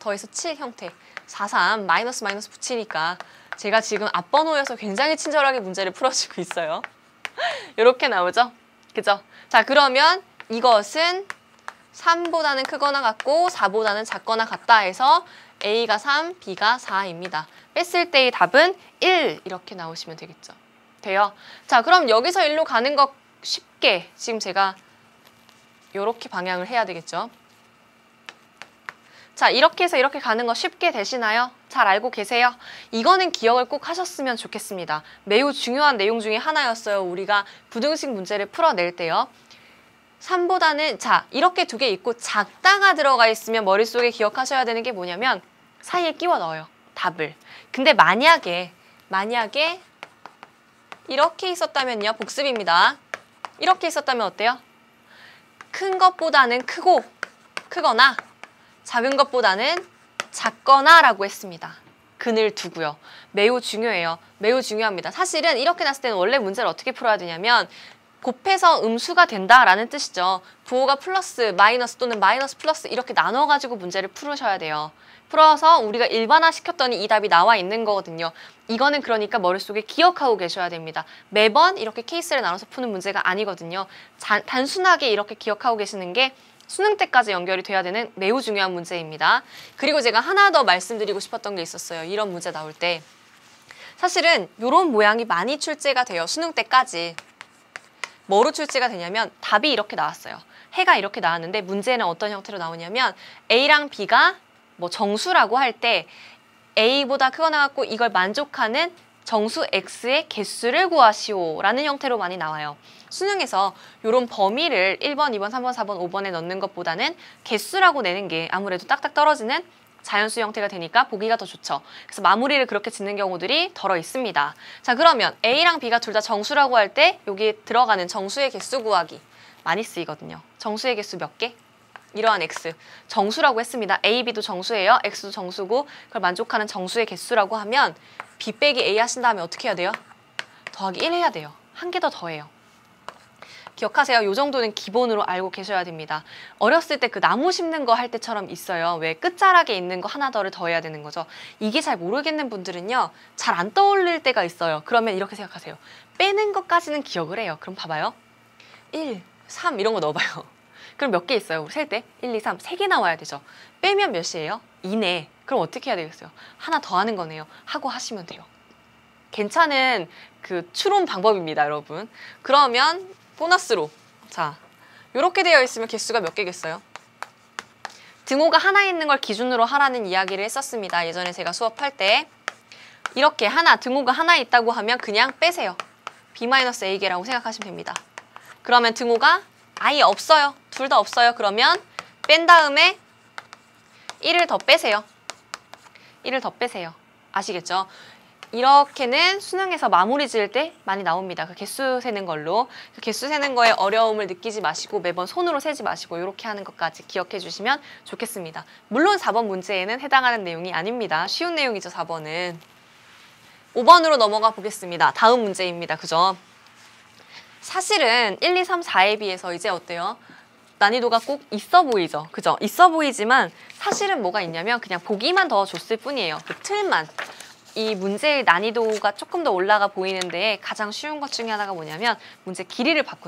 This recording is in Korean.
더해서 7 형태. 4, 3 마이너스 마이너스 붙이니까 제가 지금 앞번호여서 굉장히 친절하게 문제를 풀어주고 있어요. 이렇게 나오죠? 그죠? 자, 그러면 이것은 3보다는 크거나 같고 4보다는 작거나 같다 해서 A가 3, B가 4입니다. 뺐을 때의 답은 1 이렇게 나오시면 되겠죠. 돼요? 자, 그럼 여기서 1로 가는 거 쉽게 지금 제가 이렇게 방향을 해야 되겠죠. 자, 이렇게 해서 이렇게 가는 거 쉽게 되시나요? 잘 알고 계세요? 이거는 기억을 꼭 하셨으면 좋겠습니다. 매우 중요한 내용 중에 하나였어요. 우리가 부등식 문제를 풀어낼 때요. 3보다는 자, 이렇게 두 개 있고 작다가 들어가 있으면 머릿속에 기억하셔야 되는 게 뭐냐면 사이에 끼워 넣어요. 답을. 근데 만약에 이렇게 있었다면요. 복습입니다. 이렇게 있었다면 어때요? 큰 것보다는 크거나 작은 것보다는 작거나 라고 했습니다. 근을 두고요. 매우 중요해요. 매우 중요합니다. 사실은 이렇게 났을 때는 원래 문제를 어떻게 풀어야 되냐면 곱해서 음수가 된다라는 뜻이죠. 부호가 플러스, 마이너스 또는 마이너스 플러스 이렇게 나눠가지고 문제를 풀으셔야 돼요. 풀어서 우리가 일반화 시켰더니 이 답이 나와 있는 거거든요. 이거는 그러니까 머릿속에 기억하고 계셔야 됩니다. 매번 이렇게 케이스를 나눠서 푸는 문제가 아니거든요. 단순하게 이렇게 기억하고 계시는 게 수능 때까지 연결이 돼야 되는 매우 중요한 문제입니다. 그리고 제가 하나 더 말씀드리고 싶었던 게 있었어요. 이런 문제 나올 때. 사실은 이런 모양이 많이 출제가 돼요. 수능 때까지. 뭐로 출제가 되냐면 답이 이렇게 나왔어요. 해가 이렇게 나왔는데 문제는 어떤 형태로 나오냐면 A랑 B가 뭐 정수라고 할 때 A보다 크거나 같고 이걸 만족하는 정수 X의 개수를 구하시오 라는 형태로 많이 나와요. 수능에서 이런 범위를 1번, 2번, 3번, 4번, 5번에 넣는 것보다는 개수라고 내는 게 아무래도 딱딱 떨어지는 자연수 형태가 되니까 보기가 더 좋죠. 그래서 마무리를 그렇게 짓는 경우들이 덜어 있습니다. 자, 그러면 A랑 B가 둘 다 정수라고 할 때 여기에 들어가는 정수의 개수 구하기 많이 쓰이거든요. 정수의 개수 몇 개? 이러한 X, 정수라고 했습니다. A, B도 정수예요. X도 정수고 그걸 만족하는 정수의 개수라고 하면 B 빼기 A 하신 다음에 어떻게 해야 돼요? 더하기 1 해야 돼요. 한 개 더 더해요. 기억하세요. 요 정도는 기본으로 알고 계셔야 됩니다. 어렸을 때 그 나무 심는 거 할 때처럼 있어요. 왜 끝자락에 있는 거 하나 더를 더해야 되는 거죠. 이게 잘 모르겠는 분들은요. 잘 안 떠올릴 때가 있어요. 그러면 이렇게 생각하세요. 빼는 것까지는 기억을 해요. 그럼 봐봐요. 1, 3 이런 거 넣어봐요. 그럼 몇 개 있어요? 우리 셀 때 1, 2, 3, 3개 나와야 되죠. 빼면 몇이에요? 2네. 그럼 어떻게 해야 되겠어요? 하나 더 하는 거네요. 하고 하시면 돼요. 괜찮은 그 추론 방법입니다, 여러분. 그러면 보너스로 자, 이렇게 되어 있으면 개수가 몇 개겠어요? 등호가 하나 있는 걸 기준으로 하라는 이야기를 했었습니다. 예전에 제가 수업할 때 이렇게 등호가 하나 있다고 하면 그냥 빼세요. B-A개라고 생각하시면 됩니다. 그러면 등호가 아예 없어요. 둘 다 없어요. 그러면 뺀 다음에 1을 더 빼세요. 1을 더 빼세요. 아시겠죠? 이렇게는 수능에서 마무리 지을 때 많이 나옵니다. 그 개수 세는 걸로. 그 개수 세는 거에 어려움을 느끼지 마시고 매번 손으로 세지 마시고 이렇게 하는 것까지 기억해 주시면 좋겠습니다. 물론 4번 문제에는 해당하는 내용이 아닙니다. 쉬운 내용이죠, 4번은. 5번으로 넘어가 보겠습니다. 다음 문제입니다. 그죠? 사실은 1, 2, 3, 4에 비해서 이제 어때요? 난이도가 꼭 있어 보이죠? 그죠? 있어 보이지만 사실은 뭐가 있냐면 그냥 보기만 더 줬을 뿐이에요. 그 틀만. 이 문제의 난이도가 조금 더 올라가 보이는데 가장 쉬운 것 중에 하나가 뭐냐면 문제 길이를 바꿔